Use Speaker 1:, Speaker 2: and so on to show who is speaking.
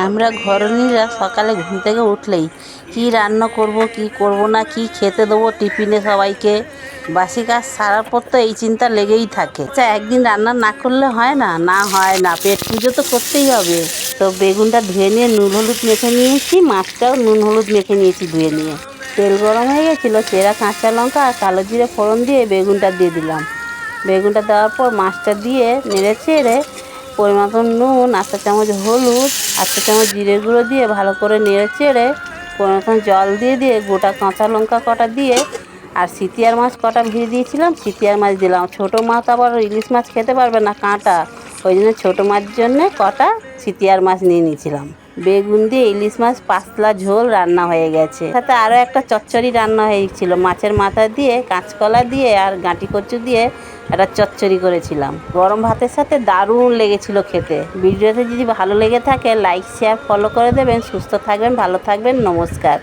Speaker 1: আমরা ঘরণীরা সকালে ঘুম থেকে উঠলেই কি রান্না করব কি করব না, কি খেতে দেবো টিফিনে সবাইকে, বাসি কাজ সারার পর তো এই চিন্তা লেগেই থাকে। আচ্ছা, একদিন রান্না না করলে হয় না? না হয় না, পেট পুজো তো করতেই হবে। তো বেগুনটা ধুয়ে নিয়ে নুন হলুদ মেখে নিয়েছি, মাছটাও নুন হলুদ মেখে নিয়েছি ধুয়ে নিয়ে। তেল গরম হয়ে গেছিলো, চেরা কাঁচা লঙ্কা আর কালো জিরে ফোড়ন দিয়ে বেগুনটা দিয়ে দিলাম। বেগুনটা দেওয়ার পর মাছটা দিয়ে নেড়ে চেড়ে পরিমাণ মতন নুন, 1 চামচ হলুদ, 1 চামচ জিরের গুঁড়ো দিয়ে ভালো করে নেড়ে চেড়ে পরিমাণ মতন জল দিয়ে গোটা কাঁচা লঙ্কা কটা দিয়ে আর সিতিয়ার মাছ কটা ভেজে দিয়েছিলাম, সিতিয়ার মাছ দিলাম। ছোটো মাছ আবার ইলিশ মাছ খেতে পারবে না, কাঁটা, ওই জন্য ছোটো মাছ জন্যে কটা সিতিয়ার মাছ নিয়ে নিয়েছিলাম। বেগুন দিয়ে ইলিশ মাছ পাতলা ঝোল রান্না হয়ে গেছে। সাথে আরও একটা চচ্চড়ি রান্না হয়েছিল, মাছের মাথা দিয়ে কাঁচকলা দিয়ে আর গাঁটি কচু দিয়ে একটা চচ্চড়ি করেছিলাম। গরম ভাতের সাথে দারুণ লেগেছিল খেতে। ভিডিওতে যদি ভালো লেগে থাকে লাইক শেয়ার ফলো করে দেবেন। সুস্থ থাকবেন, ভালো থাকবেন, নমস্কার।